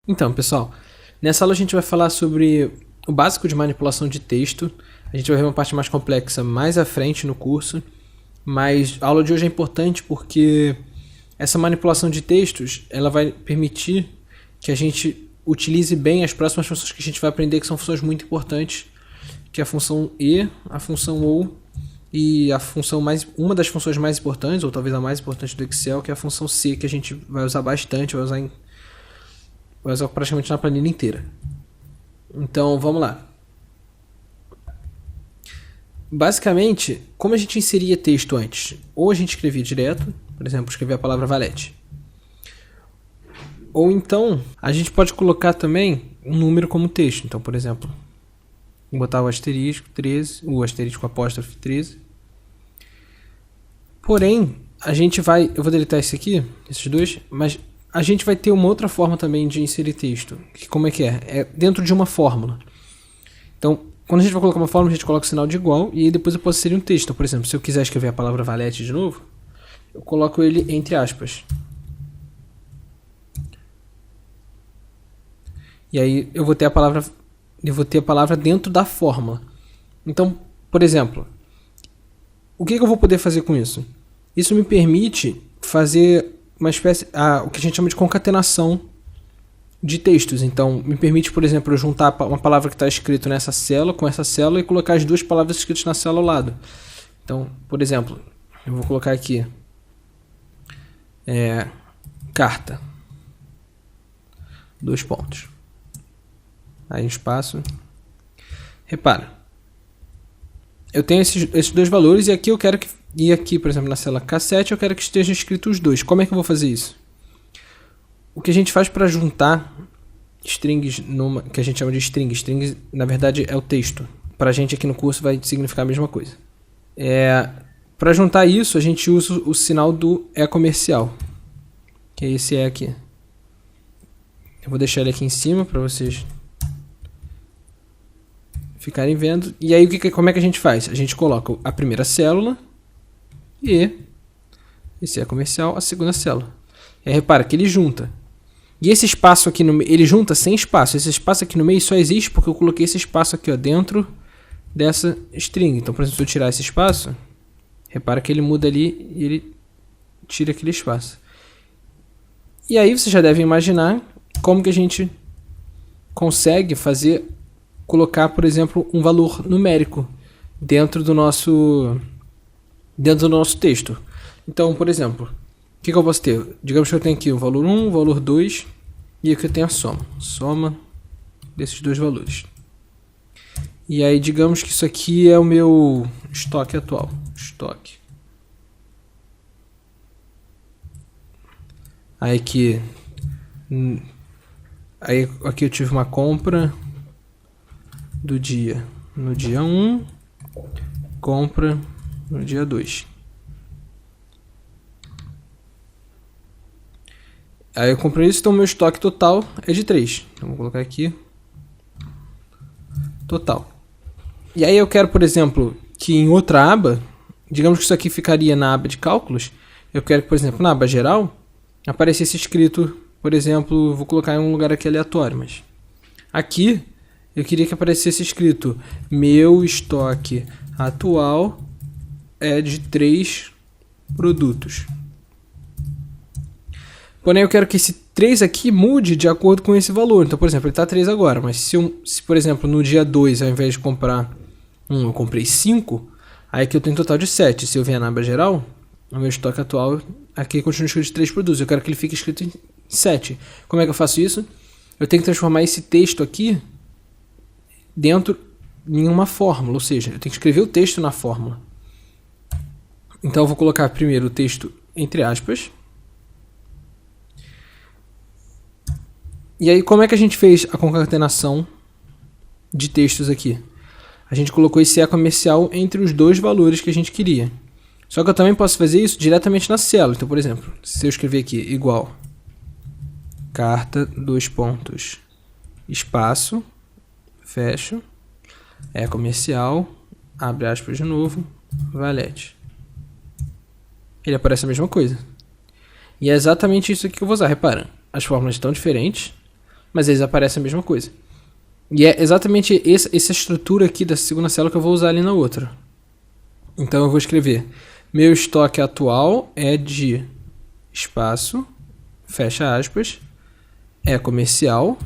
Então, pessoal, nessa aula a gente vai falar sobre o básico de manipulação de texto. A gente vai ver uma parte mais complexa mais à frente no curso, mas a aula de hoje é importante porque essa manipulação de textos ela vai permitir que a gente utilize bem as próximas funções que a gente vai aprender, que são funções muito importantes, que é a função e, a função ou e a função uma das funções mais importantes, ou talvez a mais importante do Excel, que é a função C, que a gente vai usar bastante, vai usar praticamente na planilha inteira. Então, vamos lá. Basicamente, como a gente inseria texto antes? Ou a gente escrevia direto, por exemplo, escrevia a palavra valete. Ou então, a gente pode colocar também um número como texto. Então, por exemplo, vou botar o asterisco 13, o asterisco apóstrofe 13. Porém, a gente vai... Eu vou deletar esse aqui, esses dois, mas a gente vai ter uma outra forma também de inserir texto. Como é que é? É dentro de uma fórmula. Então, quando a gente vai colocar uma fórmula, a gente coloca o sinal de igual e aí depois eu posso inserir um texto. Então, por exemplo, se eu quiser escrever a palavra valete de novo, eu coloco ele entre aspas. E aí eu vou ter a palavra dentro da fórmula. Então, por exemplo, o que eu vou poder fazer com isso? Isso me permite fazer uma espécie, o que a gente chama de concatenação de textos. Então, me permite, por exemplo, eu juntar uma palavra que está escrita nessa célula com essa célula e colocar as duas palavras escritas na célula ao lado. Então, por exemplo, eu vou colocar aqui carta, 2 pontos. Aí espaço. Repara, eu tenho esses dois valores e aqui eu quero que... E aqui, por exemplo, na célula K7 eu quero que estejam escritos os dois. Como é que eu vou fazer isso? O que a gente faz para juntar strings, que a gente chama de string. String, na verdade, é o texto. Para a gente aqui no curso vai significar a mesma coisa. Para juntar isso, a gente usa o sinal do E comercial. Que é esse E aqui. Eu vou deixar ele aqui em cima para vocês ficarem vendo. E aí, como é que a gente faz? A gente coloca a primeira célula e esse é comercial, a segunda célula. E aí, repara que ele junta. E esse espaço aqui no meio, ele junta sem espaço. Esse espaço aqui no meio só existe porque eu coloquei esse espaço aqui, ó, dentro dessa string. Então, por exemplo, se eu tirar esse espaço, repara que ele muda ali e ele tira aquele espaço. E aí você já deve imaginar como que a gente consegue colocar, por exemplo, um valor numérico dentro do nosso texto. Então, por exemplo, o que eu posso ter? Digamos que eu tenho aqui o valor 1, o valor 2 e aqui eu tenho a soma desses dois valores. E aí, digamos que isso aqui é o meu estoque atual. Aí aqui eu tive uma compra do dia no dia 1, compra no dia 2. Aí eu comprei isso, então meu estoque total é de 3. Então vou colocar aqui total. E aí eu quero, por exemplo, que em outra aba, digamos que isso aqui ficaria na aba de cálculos, eu quero que, por exemplo, na aba geral, aparecesse escrito, por exemplo, vou colocar em um lugar aqui aleatório, mas aqui eu queria que aparecesse escrito meu estoque atual é de 3 produtos. Porém, eu quero que esse 3 aqui mude de acordo com esse valor. Então, por exemplo, ele está 3 agora, mas se, por exemplo, no dia 2, ao invés de comprar 1, eu comprei 5, aí aqui eu tenho um total de 7. Se eu vier na aba geral, o meu estoque atual aqui continua escrito de 3 produtos. Eu quero que ele fique escrito em 7. Como é que eu faço isso? Eu tenho que transformar esse texto aqui dentro em uma fórmula, ou seja, eu tenho que escrever o texto na fórmula. Então eu vou colocar primeiro o texto entre aspas. E aí como é que a gente fez a concatenação de textos aqui? A gente colocou esse E comercial entre os dois valores que a gente queria. Só que eu também posso fazer isso diretamente na célula. Então, por exemplo, se eu escrever aqui igual carta, 2 pontos, espaço, fecho, E comercial, abre aspas de novo, valete. Ele aparece a mesma coisa. E é exatamente isso aqui que eu vou usar. Repara, as fórmulas estão diferentes, mas eles aparecem a mesma coisa. E é exatamente essa estrutura aqui da segunda célula que eu vou usar ali na outra. Então eu vou escrever: meu estoque atual é de espaço, fecha aspas, é comercial.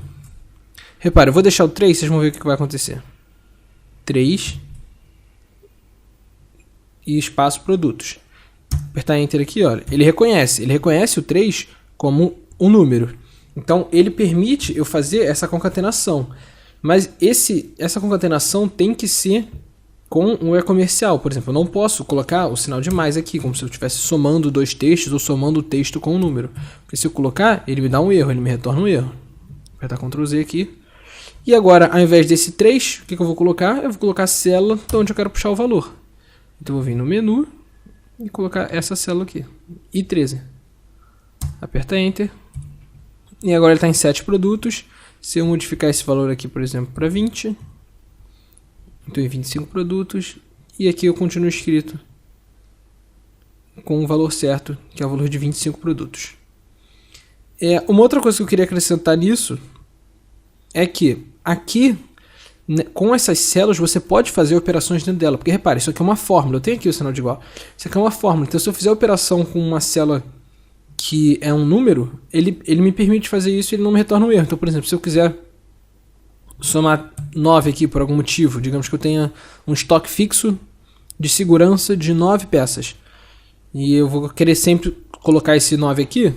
Repara, eu vou deixar o 3, vocês vão ver o que vai acontecer. 3 e espaço produtos. Apertar Enter aqui, olha. Ele reconhece o 3 como um número. Então ele permite eu fazer essa concatenação. Mas essa concatenação tem que ser com o e-comercial. Por exemplo, eu não posso colocar o sinal de mais aqui, como se eu estivesse somando dois textos ou somando o texto com um número. Porque se eu colocar, ele me dá um erro, ele me retorna um erro. Vou apertar Ctrl Z aqui. E agora, ao invés desse 3, o que eu vou colocar? Eu vou colocar a célula de onde eu quero puxar o valor. Então eu vou vir no menu e colocar essa célula aqui, I13. Aperta Enter. E agora ele está em 7 produtos. Se eu modificar esse valor aqui, por exemplo, para 20, então em 25 produtos. E aqui eu continuo escrito com o valor certo, que é o valor de 25 produtos. Uma outra coisa que eu queria acrescentar nisso é que aqui, com essas células, você pode fazer operações dentro dela. Porque repare, isso aqui é uma fórmula. Eu tenho aqui o sinal de igual. Isso aqui é uma fórmula. Então se eu fizer a operação com uma célula que é um número, ele me permite fazer isso e ele não me retorna um erro. Então, por exemplo, se eu quiser somar 9 aqui por algum motivo, digamos que eu tenha um estoque fixo de segurança de 9 peças. E eu vou querer sempre colocar esse 9 aqui,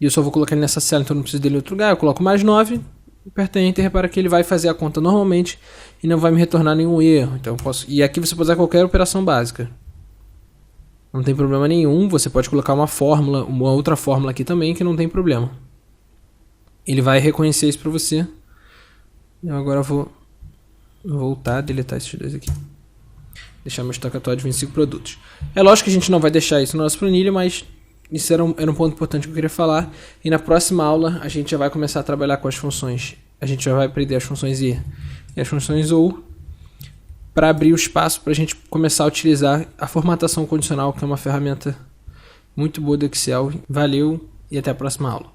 e eu só vou colocar ele nessa célula, então não preciso dele em outro lugar. Eu coloco mais 9, aperta Enter e repara que ele vai fazer a conta normalmente e não vai me retornar nenhum erro. Então eu posso... E aqui você pode usar qualquer operação básica. Não tem problema nenhum, você pode colocar uma fórmula, uma outra fórmula aqui também, que não tem problema. Ele vai reconhecer isso para você. Eu agora vou voltar, deletar esses dois aqui. Deixar meu estoque atual de 25 produtos. É lógico que a gente não vai deixar isso na nossa planilha, mas isso era um ponto importante que eu queria falar. E na próxima aula a gente já vai começar a trabalhar com as funções. A gente já vai aprender as funções IR e as funções OR, para abrir o espaço para a gente começar a utilizar a formatação condicional, que é uma ferramenta muito boa do Excel. Valeu e até a próxima aula.